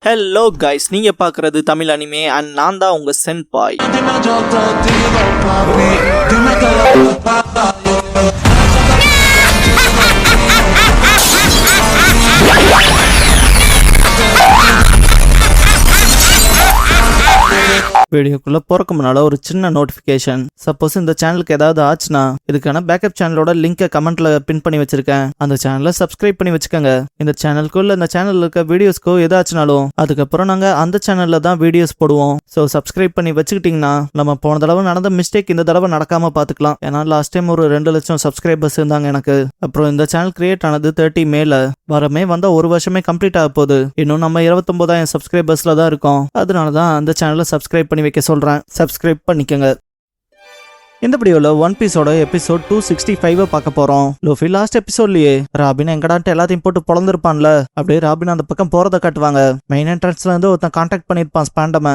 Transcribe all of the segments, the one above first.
Hello guys, நீங்க பாக்குறது Tamil anime and நான் தான் உங்க சென்பாய். வீடியோக்குள்ள போறக்கு முன்னால ஒரு சின்ன நோட்டிபிகேஷன். சப்போஸ் இந்த சேனலுக்கு ஏதாவது ஆச்சுன்னா இதுக்கான பேக்கப் சேனலோட லிங்கை கமெண்ட்ல பின் பண்ணி வச்சிருக்கேன். அந்த சேனலை சப்ஸ்கிரைப் பண்ணி வச்சுக்கோங்க. இந்த சேனலுக்குள்ள இந்த சேனல்ல இருக்க வீடியோஸ்க்கோ ஏதாச்சுனாலும் அதுக்கப்புறம் நாங்க அந்த சேனல்ல தான் வீடியோஸ் போடுவோம். ஸோ சப்ஸ்கிரைப் பண்ணி வச்சுக்கிட்டீங்கன்னா நம்ம போன தடவை நடந்த மிஸ்டேக் இந்த தடவை நடக்காம பாத்துக்கலாம். ஏன்னா லாஸ்ட் டைம் ஒரு 2 லட்சம் சப்ஸ்கிரைபர்ஸ் இருந்தாங்க எனக்கு. அப்புறம் இந்த சேனல் கிரியேட் ஆனது 30 மேல வரமே வந்த ஒரு வருஷமே கம்ப்ளீட் ஆக போகுது. இன்னும் நம்ம 29,000 சப்ஸ்கிரைபர்ஸ்ல தான் இருக்கோம். அதனாலதான் அந்த சேனலை சப்ஸ்கிரைப் பண்ணி வைக்க சொல்றேன். சப்ஸ்கிரைப் பண்ணிக்கங்க. இந்த வீடியோல ஒன் பீஸோட எபிசோட் 265 பார்க்க போறோம். லூஃபி லாஸ்ட் எபிசோட்லயே ராபின் எங்கடான்ட்டு எல்லாத்தையும் போட்டு பொழந்திருப்பான்ல, அப்படியே ராபின் அந்த பக்கம் போறதை காட்டுவாங்க. மெயின் என்ட்ரன்ஸ்ல இருந்து ஒருத்தன் கான்டாக்ட் பண்ணிருப்பான் ஸ்பாண்டம்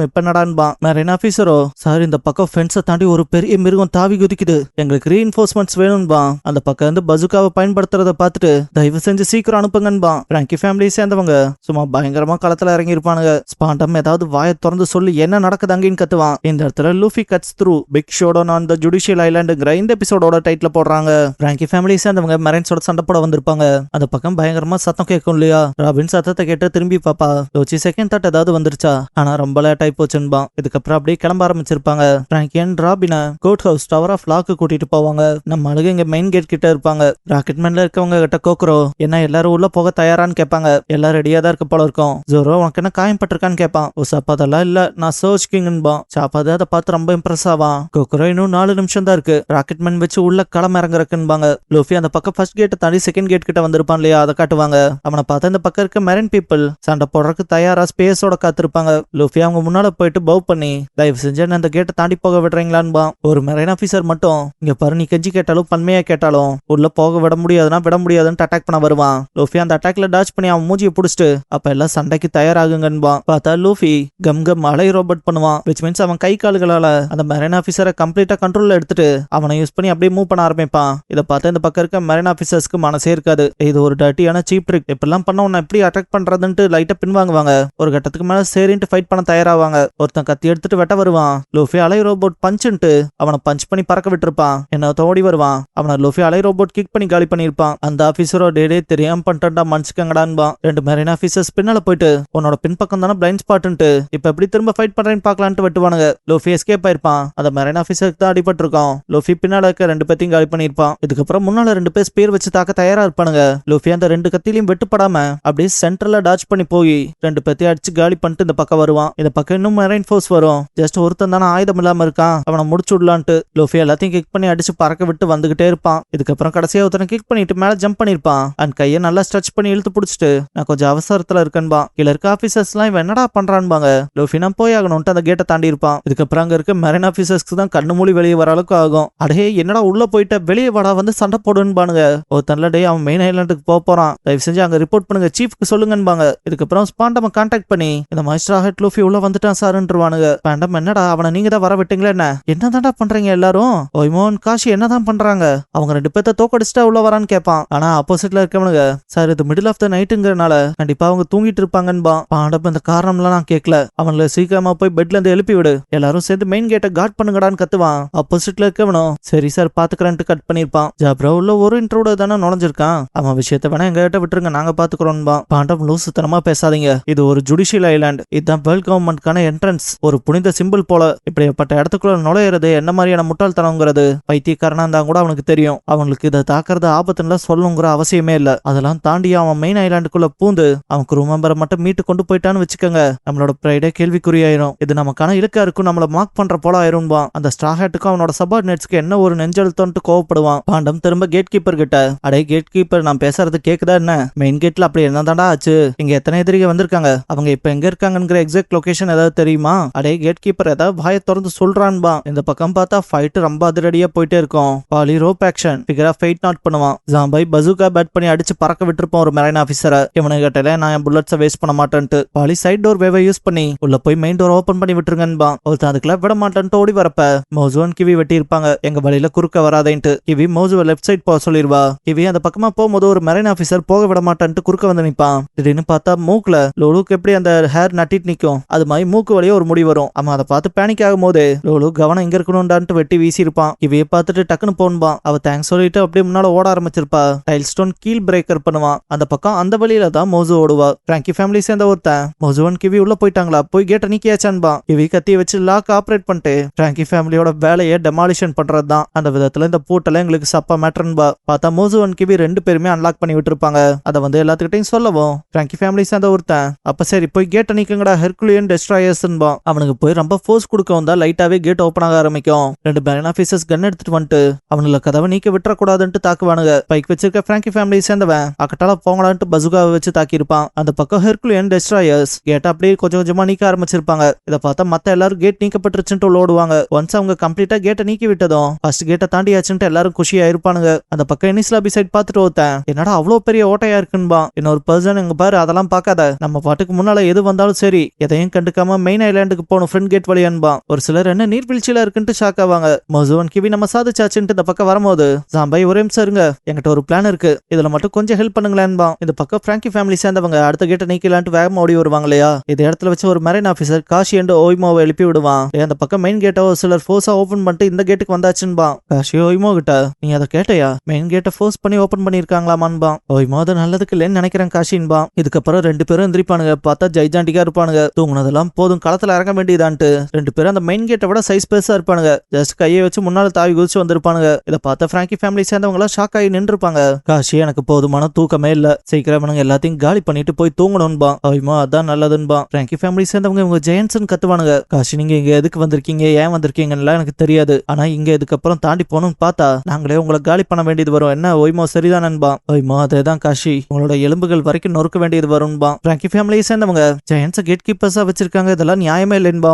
இப்ப என்னடான்பான். மெரின் ஆபீசரோ, சார் இந்த பக்கம் ஃபென்ஸை தாண்டி ஒரு பெரிய மிருகம் தாவி குதிக்குது, எங்களுக்கு ரீஇன்ஃபோர்ஸ்மெண்ட்ஸ் வேணும்பான். அந்த பக்கம் இருந்து பசுக்காவை பயன்படுத்துறத பார்த்துட்டு தயவு செஞ்சு சீக்கிரம் அனுப்புங்கன்பான். பிராங்கி ஃபேமிலியை சேர்ந்தவங்க சும்மா பயங்கரமா களத்துல இறங்கி இருப்பானுங்க. ஸ்பாண்டம் ஏதாவது வாயை திறந்து சொல்லி என்ன நடக்குது அங்கேன்னு கத்துவான். இந்த இடத்துல Luffy cuts through big showdown on the judicial ஐலாண்டுங்கிற இந்த எபிசோடோட டைட்டில் போடுறாங்க. பிராங்கி ஃபேமிலியை சேர்ந்தவங்க மெரைன்ஸோட சண்டை போட வந்திருப்பாங்க. அந்த பக்கம் பயங்கரமா சத்தம் கேட்கும் இல்லையா? ராபின் சத்தத்தை கேட்டு திரும்பி பாப்பா. யோசி செகண்ட் தாட் ஏதாவது வந்துருச்சா, ஆனா ரொம்ப லேட் ஆகி போச்சுன்பான். இதுக்கப்புறம் அப்படியே கிளம்ப ஆரம்பிச்சிருப்பாங்க. பிராங்கி அண்ட் ராபினை கோர்ட் ஹவுஸ் டவர் ஆஃப் லாக்கு கூட்டிட்டு போவாங்க. நம்ம அழுகு இங்க மெயின் கேட் கிட்ட இருப்பாங்க. ராக்கெட்மேன்ல இருக்கவங்க கிட்ட கோக்குறோ, என்ன எல்லாரும் உள்ள போக தயாரான்னு கேட்பாங்க. எல்லாம் ரெடியா தான் இருக்க போல இருக்கும். ஜோரோ உனக்கு என்ன காயம் பட்டிருக்கான்னு கேட்பான். ஓ சாப்பா அதெல்லாம் இல்ல, நான் சர்ச் கிங்பான். சாப்பாது அதை பார்த்து ரொம்ப இம்ப்ரெஸ் ஆவான். கோக்குறோ இன்னும் 4 நிமிஷம் தான் இருக்கு, ராக்கெட்மேன் வச்சு உள்ள களம் இறங்குறக்குன்பாங்க. லூஃபி அந்த பக்கம் ஃபர்ஸ்ட் கேட்டை தாண்டி செகண்ட் கேட் கிட்ட வந்திருப்பான் இல்லையா, அதை காட்டுவாங்க. அவனை பார்த்தா இந்த பக்கம் இருக்க மெரைன் பீப்புள் சண்டை போடுறதுக்கு தயாரா ஸ்பேஸோட காத்திருப்பாங்க. லூஃபி அவங்க முன்னால போயிட்டு பவ் பண்ணி தயவு செஞ்சு அந்த கேட்டை தாண்டி போக விடுறீங்களான்பா. ஒரு மெரைன் ஆபீசர் மட்டும் இங்க பாரு, நீ கெஞ்சி கேட்டாலும் பன்மையா கேட்டாலும் உள்ள போக விட முடியாதுன்னு அட்டாக் பண்ண வருவான். லூஃபி அந்த அட்டாக்ல டாச் பண்ணி அவன் மூஞ்சியை புடிச்சிட்டு அப்ப எல்லாம் சண்டைக்கு தயாராகுங்கன்பா. பார்த்தா லூஃபி கம் அலை ரோபோட் பண்ணுவான். விச் மீன்ஸ் அவன் கை கால்களால அந்த மெரைன் ஆபீசரை கம்ப்ளீட்டா கண்ட்ரோல்ல எடுத்துட்டு அவனை யூஸ் பண்ணி அப்படியே மூவ் பண்ண ஆரம்பிப்பான். இதை பார்த்து இந்த பக்கம் இருக்க மெரைன் ஆபீசர்ஸ்க்கு மனசே இருக்காது. இது ஒரு டர்ட்டியான சீப் ட்ரிக், இப்பெல்லாம் பண்ண உன்னை எப்படி அட்டாக் பண்றதுன்ட்டு லைட்டா பின்வாங்குவாங்க. ஒரு கட்டத்துக்கு மேல சரின்ட்டு ஃபைட் பண்ண தயாராவாங்க. ஒருத்தன் கத்தி எடுத்துட்டு வெட்ட வருவான். லூஃபி அலை ரோபோட் பஞ்சுன்ட்டு அவனை பஞ்ச் பண்ணி பறக்க விட்டுருப்பான். என்ன தோடி வருவான். அவனை லூஃபி அலை ரோபோட் கிக் பண்ணி காலி பண்ணிருப்பான். அந்த ஆபீசரோ டே தெரியாம பண்ணிட்டா மன்னிச்சுக்கங்கடான்பான். 2 மெரைன் ஆபீசர்ஸ் பின்னால போயிட்டு உன்னோட பின்பக்கம் தானே பிளைண்ட் ஸ்பாட்ன்ட்டு இப்ப எப்படி திரும்ப ஃபைட் பண்றேன்னு பாக்கலான்ட்டு வெட்டுவானுங்க. Luffy escape ஆயிருப்பான். அந்த மெரைன் ஆபீசருக்கு தான் அடிபட்டு இருக்கும். லூஃபி பின்னால இருக்க 2 பேத்தையும் காலி பண்ணிருப்பான். இதுக்கப்புறம் முன்னால 2 பேர் ஸ்பீர் வச்சு தாக்க தயாரா இருப்பானுங்க. லூஃபி அந்த 2 கத்திலையும் வெட்டுப்படாம அப்படியே சென்டர்ல டாச் பண்ணி போய் 2 பேத்தையும் அடிச்சு காலி பண்ணிட்டு இந்த பக்கம் வருவான். இந்த பக்கம் இன்னும் மெரைன் ஃபோர்ஸ் வரும். ஜஸ்ட் ஒருத்தன் தானே ஆயுதம் இல்லாம இருக்கான், அவனை முடிச்சு விடலான்ட்டு லூஃபி எல்லாத்தையும் கிக் பண்ணி அடிச்சு பறக்க விட்டு வந்துகிட்டே இருப்பான். இதுக்கப்புறம் கடைசியா ஒருத்தனை கிக் பண்ணிட்டு மேல ஜம்ப் பண்ணிருப்பான். அண்ட் கையை நல்லா ஸ்ட்ரெச் பண்ணி இழுத்து பிடிச்சிட்டு நான் கொஞ்சம் அவசரத்துல இருக்கேன்பா. கீழ இருக்க ஆபீசர்ஸ் எல்லாம் இவன் என்னடா பண்றான்பாங்க. லூஃபி நான் போய் ஆகணும்ட்டு அந்த கேட்டை தாண்டி இருப்பான். இதுக்கப்புறம் அங்க இருக்க மெரைன் ஆபீசர்ஸ்க்கு தான் கண்ணு மூடி வெளியே வர அளவுக்கு ஆகும். அடே என்னடா உள்ள போயிட்ட, வெளியே வாடா, வந்து சண்டை போடுன்பானுங்க. ஒருத்தன்ல டே அவன் மெயின் ஐலாண்டுக்கு போறான், தயவு செஞ்சு அங்க ரிப்போர்ட் பண்ணுங்க, சீஃப்க்கு சொல்லுங்கன்பாங்க. இதுக்கப்புறம் ஸ்பாண்டம் கான்டாக்ட் பண்ணி இந்த மாஸ்டர் ஆகட் லூஃபி உள்ள வந்துட்டான் சார்ன்றுவானுங்க. ஸ்பாண்டம் என்னடா அவனை நீங்க தான் வர விட்டீங்களா என்ன, என்னதான்டா பண்றீங்க எல்லாரும்? ஒய்மோன் காஷி என்னதான் பண்றாங்க, அவங்க 2 பேர்த்த தோக்கடிச்சுட்டா உள்ள வரான்னு கேட்பான். ஆனா ஆப்போசிட்ல இருக்கவனுங்க சார் இது மிடில் ஆஃப் த நைட்டுங்கிறனால கண்டிப்பா அவங்க தூங்கிட்டு இருப்பாங்கன்பா. ஸ்பாண்டம் இந்த காரணம்லாம் நான் கேட்கல, அவங்கள சீக்கிரமா போய் பெட்ல இருந்து எழுப்பி விடு, எல்லாரும் சேர்ந்து மெயின் கேட்டை கார்ட் பண்ணுங்கடான்னு கத்துவான். ஆப்போசிட்ல இருக்கவனும் சரி சார் பாத்துக்கிறேன்ட்டு கட் பண்ணிருப்பான். ஜாப்ரா உள்ள ஒரு இன்ட்ரோட தானே நுழைஞ்சிருக்கான், அவன் விஷயத்த வேணா எங்க கிட்ட விட்டுருங்க, நாங்க பாத்துக்கிறோம்பா. பாண்டம் லூசுத்தனமா பேசாதீங்க, இது ஒரு ஜுடிஷியல் ஐலாண்ட், இதுதான் வேர்ல்ட் கவர்மெண்ட்கான என்ட்ரன்ஸ், ஒரு புனித சிம்பிள் போல. இப்படிப்பட்ட இடத்துக்குள்ள நுழையிறது என்ன மாதிரியான முட்டாள்தனங்கிறது பைத்தியக்காரனா இருந்தா கூட அவனுக்கு தெரியும். அவங்களுக்கு இதை தாக்குறது ஆபத்துன்னு சொல்லணுங்கிற அவசியமே இல்ல. அதெல்லாம் தாண்டி அவன் மெயின் ஐலாண்டுக்குள்ள பூந்து அவன் குரூ மெம்பரை மட்டும் மீட்டு கொண்டு போயிட்டான்னு வச்சுக்கோங்க, நம்மளோட பிரைடே கேள்விக்குறியாயிரும். இது நமக்கான இலக்கா இருக்கும், நம்மள மார்க் பண்ற போல ஆயிரும்பா. அந்த ஸ்டார்ஹேட்டுக்கும் அவனோட சபார்டினேட்ஸ்க்கு என்ன ஒரு நெஞ்செழுத்தோன்ட்டு கோவப்படுவான். பாண்டம் திரும்ப கேட் கீப்பர் கிட்ட அடே கேட் கீப்பர் நான் பேசுறது கேக்குதா என்ன, மெயின் கேட்ல அப்படி என்னதான்டா ஆச்சு, இங்க எத்தனை எதிரிக வந்திருக்காங்க, அவங்க இப்ப எங்க இருக்காங்கங்கிற எக்ஸாக்ட் லொகேஷன் ஏதாவது தெரியுமா? அடே கேட் கீப்பர் ஏதாவது வாயை திறந்து சொல்றான்பா. இந்த பக்கம் பார்த்தா ஃபைட் ரொம்ப அதிரடியா போயிட்டே இருக்கும். பாலி ரோப் ஆக்ஷன் ஃபிகரா ஃபைட் நாட் பண்ணுவான். ஜாம்பாய் பசூகா பேட் பண்ணி அடிச்சு பறக்க விட்டுருப்போம் ஒரு மெரைன் ஆபீசரை. இவனை கேட்டல நான் என் புல்லட்ஸை வேஸ்ட் பண்ண மாட்டேன்ட்டு பாலி சைட் டோர் வேவை யூஸ் பண்ணி உள்ள போய் மெயின் டோர் ஓபன் பண்ணி விட்டுருங்கன்பா. ஒருத்தன் அதுக்குள்ள விட மாட்டேன்ட்டு ஓடி வரப்ப மோசு மோசுவன் கிவி வெட்டி இருப்பாங்க எங்க வழியில குறுக்க வராதேன்ட்டு. கிவி மோசுவை லெஃப்ட் சைட் போக சொல்லிருவா. கிவி அந்த பக்கமா போகும்போது ஒரு மெரைன் ஆபீசர் போக விட மாட்டான்ட்டு குறுக்க வந்து நிப்பான். திடீர்னு பார்த்தா மூக்குல லோலுக்கு எப்படி அந்த ஹேர் நட்டிட்டு நிக்கும் அது மாதிரி மூக்கு வழியே ஒரு முடி வரும். அவன் அதை பார்த்து பேனிக் ஆகும் போது லோலு கவனம் இங்க இருக்கணும்டான்ட்டு வெட்டி வீசி இருப்பான். கிவியை பார்த்துட்டு டக்குன்னு போன்பான். அவ தேங்க்ஸ் சொல்லிட்டு அப்படியே முன்னால ஓட ஆரம்பிச்சிருப்பா. டைல் ஸ்டோன் கீல் பிரேக்கர் பண்ணுவான். அந்த பக்கம் அந்த வழியில தான் மோசு ஓடுவா. பிராங்கி ஃபேமிலி சேர்ந்த ஒருத்தன் மோசுவன் கிவி உள்ள போயிட்டாங்களா போய் கேட்ட நீக்கியாச்சான்பா. கிவி கத்தி வச்சு லாக் ஆபரேட் பண்ணிட்டு பிராங்கி ஃபேமிலியோட வேலையை டெமாலிஷன் பண்றதுதான். அந்த விதத்துல இந்த பூட்டெல்லாம் எங்களுக்கு சப்பா மேட்டர்ன்பா. பார்த்தா மோசுவன் கிவி ரெண்டு பேருமே அன்லாக் பண்ணி விட்டுருப்பாங்க. அதை வந்து எல்லாத்துக்கிட்டையும் சொல்லவும் பிராங்கி ஃபேமிலி சேர்ந்த ஒருத்தன் அப்ப சரி போய் கேட்ட நீக்குங்கடா ஹெர்குலியன் டெஸ்ட்ராயர்ஸ்ன்பா. அவனுக்கு போய் ரொம்ப ஃபோர்ஸ் கொடுக்கவும் தான் லைட்டாவே கேட் ஓப்பன் ஆக ஆரம்பிக்கும். ரெண்டு மெரைன் ஆபீசர்ஸ் கன் எடுத்துட்டு வந்துட்டு அவனுல கதவை நீக்க விட்டுறக்கூடாதுன்ட்டு தாக்குவானுங்க. பைக் வச்சிருக்க பிராங்கி ஃபேமிலி சேர்ந்தவன் அக்கட்டால போங்களான்ட்டு பசுகாவை வச்சு தாக்கியிருப்பான். அந்த பக்கம் ஹெர்குலியன் டெஸ்ட்ராயர்ஸ் கேட் அப்படியே கொஞ்சம் கொஞ்சமா நீக்க ஆரம்பிச்சிருப்பாங்க. இதை பார்த்தா மத்த எல்லாரும் கேட் நீக்கப்பட்டுருச்சுட்டு ஓடுவாங்க. ஒன்ஸ் அவங்க கம்ப்ளீட்டா கேட்டை நீக்கி விட்டதும் ஃபர்ஸ்ட் கேட்டை தாண்டியாச்சுட்டு எல்லாரும் குஷியா இருப்பானுங்க. அந்த பக்கம் எனிஸ்லா சைட் பார்த்துட்டு ஒருத்தன் என்னடா அவ்வளவு பெரிய ஓட்டையா இருக்குன்பா. இன்னொரு பர்சன் எங்க பாரு அதெல்லாம் பார்க்காத நம்ம பாட்டுக்கு முன்னால எது வந்தாலும் சரி எதையும் கண்டுக்காம மெயின் ஐலாண்டுக்கு போன ஃப்ரெண்ட் கேட் வழியான்பா. ஒரு சிலர் என்ன நீர்வீழ்ச்சியில இருக்குன்ட்டு ஷாக் ஆவாங்க. மோசுவன் கிவி நம்ம சாதிச்சாச்சுன்ட்டு இந்த பக்கம் வரும்போது ஜாம்பாய் ஒரே நிமிஷம் இருங்க என்கிட்ட ஒரு பிளான் இருக்கு இதுல மட்டும் கொஞ்சம் ஹெல்ப் பண்ணுங்களேன்பா. இந்த பக்கம் பிராங்கி ஃபேமிலி சேர்ந்தவங்க அடுத்த கேட்டை நீக்கலான்ட்டு வேகமா ஓடி வருவாங்க இல்லையா. இந்த இடத்துல வச்சு ஒரு மெரைன் ஆபீசர் காஷி அண்ட் ஓய்மோவை எழுப்பி விடுவான். அந்த பக்கம் மெயின் கேட்டை ஒரு சிலர் ஃபோர்ஸா ஓபன் பண்ணிட்டு இந்த கேட்டுக்கு வந்தாச்சுன்பா. காஷி ஓய்மோ கிட்ட நீ அதை கேட்டையா மெயின் கேட்டை ஃபோர்ஸ் பண்ணி ஓபன் பண்ணிருக்காங்களாமான்பா. ஓய்மோ அது நல்லதுக்கு இல்லைன்னு நினைக்கிறேன் காஷின்பா. இதுக்கப்புறம் ரெண்டு பேரும் எந்திரிப்பானுங்க. பார்த்தா ஜைஜாண்டிக்கா இருப்பானுங்க. தூங்குனதெல்லாம் போதும் களத்துல இறங்க வேண்டியதான்ட்டு ரெண்டு பேரும் அந்த மெயின் கேட்டை விட சைஸ் பெருசா இருப்பானுங்க. ஜஸ்ட் கையை வச்சு முன்னால தாவி குதிச்சு வந்திருப்பானுங்க. இதை பார்த்த பிராங்கி ஃபேமிலி சேர்ந்தவங்க எல்லாம் ஷாக் ஆகி நின்றுப்பாங்க. காஷி எனக்கு போதுமான தூக்கமே இல்ல சீக்கிரம் எல்லாத்தையும் காலி பண்ணிட்டு போய் தூங்கணும்பா. ஓய்மோ அதான் நல்லதுன்பா. பிராங்கி ஃபேமிலி சேர்ந்தவங்க இவங்க ஜெயன்ஸ்னு கத்துவானுங்க. காஷி நீங்க இங்க எதுக்கு வந்திருக்கீங்க ஏன் வந்திருக்கீங்கன்னு எனக்கு தெரியாது. ஆனா இங்க இதுக்கப்புறம் தாண்டி போகணும்னு பார்த்தா நாங்களே உங்களை காலி பண்ண வேண்டியது வரும். என்ன ஓய்மோ சரிதான் நண்பா. ஓய்மோ அதேதான் காஷி உங்களோட எலும்புகள் வரைக்கும் நொறுக்க வேண்டியது வரும்பா. பிராங்கி ஃபேமிலியை சேர்ந்தவங்க ஜெயன்ஸ் கேட் கீப்பர்ஸா வச்சிருக்காங்க. இதெல்லாம் நியாயமே இல்லைன்பா.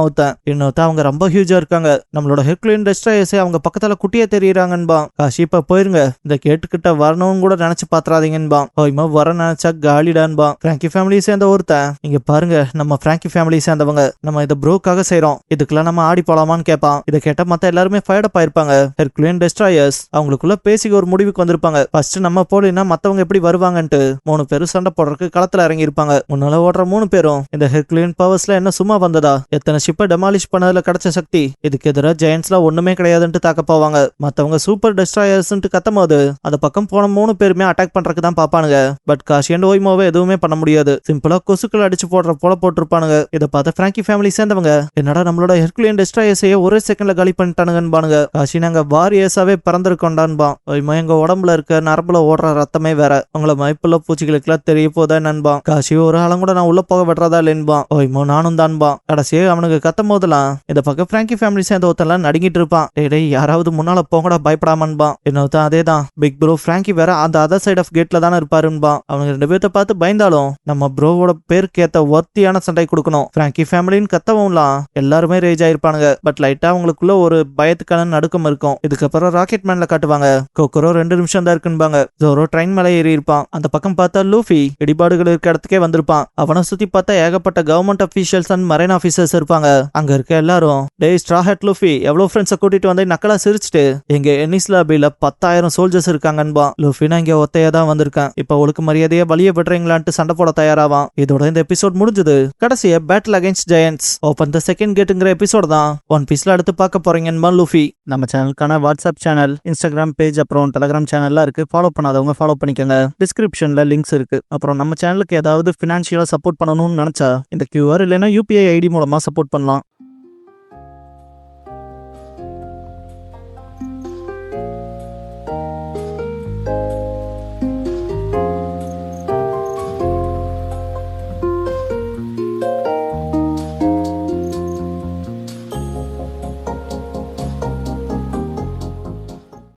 இன்னொருத்த அவங்க ரொம்ப ஹியூஜா இருக்காங்க. நம்மளோட ஹெர்குலியன் டெஸ்ட்ராயர்ஸ் அவங்க பக்கத்துல குட்டியா தெரியுறாங்கன்பா. காஷி இப்ப போயிருங்க இந்த கேட்டுக்கிட்ட வரணும்னு கூட நினைச்சு பாத்துறாதீங்கன்பா. ஓய்மோ வர நினைச்சா காலிடான்பா. பிராங்கி ஃபேமிலியை சேர்ந்த ஒருத்தன் இங்க பாருங்க நம்ம பிராங்கி ஃபேமிலியை சேர்ந்தவங்க நம்ம இதை ப்ரோக்காக செய்யறோம் இதுக்கெல்லாம் நம்ம ஆடி போலாமான்னு கேட்பான். இதை கேட்ட மத்த எல்லாருமே ஃபயர்டப் ஆயிருப்பாங்க. ஹெர்குலியன் டெஸ்ட்ராயர்ஸ் அவங்களுக்குள்ள பேசி ஒரு முடிவுக்கு வந்திருப்பாங்க. ஃபர்ஸ்ட் நம்ம போலினா மத்தவங்க எப்படி வருவாங்கன்ட்டு மூணு பேரும் சண்டை போடுறதுக்கு களத்துல இறங்கி இருப்பாங்க. முன்னால ஓடுற மூணு பேரும் இந்த ஹெர்குலியன் பவர்ஸ்ல என்ன சும்மா வந்ததா எத்தனை ஷிப்பை டெமாலிஷ் பண்ணதுல கிடைச்ச சக்தி இதுக்கு எதிராக ஜெயன்ஸ்ல ஒண்ணுமே கிடையாதுன்ட்டு தாக்க போவாங்க. மத்தவங்க சூப்பர் டெஸ்ட்ராயர்ஸ் கத்தும் போது அந்த பக்கம் போன மூணு பேருமே அட்டாக் பண்றதுக்கு தான் பாப்பானுங்க. பட் காஷி அண்ட் ஓய்மோவை எதுவுமே பண்ண முடியாது. சிம்பிளா கொசுக்கள் அடிச்சு போடுற போல போட்டிருப்பானுங்க. இதை பார்த்த பிராங்கி ஃபேமிலி சேர்ந்தவங்க என்னடா நம்மளோட ஹெர்குலியன் டெஸ்ட்ராயர்ஸையே ஒரே செகண்ட்ல காலி பண்ணிட்டானுங்கன்னு. காஷி நாங்க வாரியர்ஸாவே பிறந்திருக்கோண்டான்பா. ஓய்மோ எங்க உடம்புல இருக்க நரம்புல ஓடுற ரத்தமே வேற உங்களை மைப்புள்ள பூச்சிகளுக்கு எல்லாம் தெரிய போதா நண்பா. காஷி ஒரு ஆளும் கூட நான் உள்ள போக விடுறதா இல்லைன்பா. ஓய்மோ நானும் தான்பா. கடைசியே அவனுக்கு கத்தும் போதெல்லாம் இந்த பக்கம் பிராங்கி ஃபேமிலி சேர்ந்த ஒருத்தெல்லாம் நடுங்கிட்டு இருப்பான். டேய் யாராவது முன்னால போங்கடா பயப்படாமன்பா. இன்னொருத்தான் அதேதான் பிக் ப்ரோ பிராங்கி வேற அந்த அதர் சைட் ஆஃப் கேட்ல தானே இருப்பாருன்பா. அவங்க ரெண்டு பேர்த்த பார்த்து பயந்தாலும் நம்ம ப்ரோவோட பேருக்கு ஏத்த ஒர்த்தியான சண்டை கொடுக்கணும். பிராங்கி ஃபேமிலின்னு கத்தவங்கலாம் எல்லாருமே ரேஜ் ஆயிருப்பானுங்க. பட் லைட்டா அவங்களுக்குள்ள ஒரு பயத்துக்கான நடுக்கம் இருக்கும். இதுக்கப்புறம் ராக்கெட் மேன்ல காட்டுவாங்க. கொக்கரோ 2 நிமிஷம் தான் இருக்குன்பாங்க. ஜோரோ ட்ரெயின் மேல ஏறி இருப்பான். அந்த பக்கம் பார்த்தா லூஃபி இடிபாடுகள் இருக்க இடத்துக்கே வந்திருப்பான். அவனை சுத்தி பார்த்தா ஏகப்பட்ட government officials and marine officers இருப்பாங்க. அங்க இருக்க எல்லாரும் டேய் ஸ்ட்ரா ஹேட் லூஃபி எவ்வளவு ஃப்ரெண்ட்ஸை கூட்டிட்டு வந்து நக்கலா சிரிச்சுட்டு எங்க எனிஸ்லாபில 10,000 சோல்ஜர்ஸ் இருக்காங்கன்பா. லூஃபி நான் இங்க ஒத்தையா தான் வந்திருக்கேன். இப்ப ஒழுக்கு மரியாதையா வழிய பெற்றீங்களான்ட்டு சண்டை போட தயாராவான். இதோட இந்த எபிசோட் முடிஞ்சது. கடைசியா battle against giants open the second கேட்டுங்கிற எபிசோட் தான் ஒன் பீஸ்ல அடுத்து பார்க்க போறீங்கன்பா லூஃபி. நம்ம சேனலுக்கான வாட்ஸ்அப் சேனல் இன்ஸ்டாகிராம் பேஜ் அப்புறம் டெலிகிராம் சேனல்லாம் இருக்கு. ஃபாலோ பண்ணாதவங்க ஃபாலோ பண்ணிக்கோங்க. டிஸ்கிரிப்ஷன்ல லிங்க்ஸ் இருக்கு. அப்புறம் நம்ம சேனலுக்கு ஏதாவது ஃபினான்ஷியலா சப்போர்ட் பண்ணணும்னு நினைச்சா இந்த QR இல்லைன்னா UPI ஐடி மூலமா சப்போர்ட் பண்ணலாம்.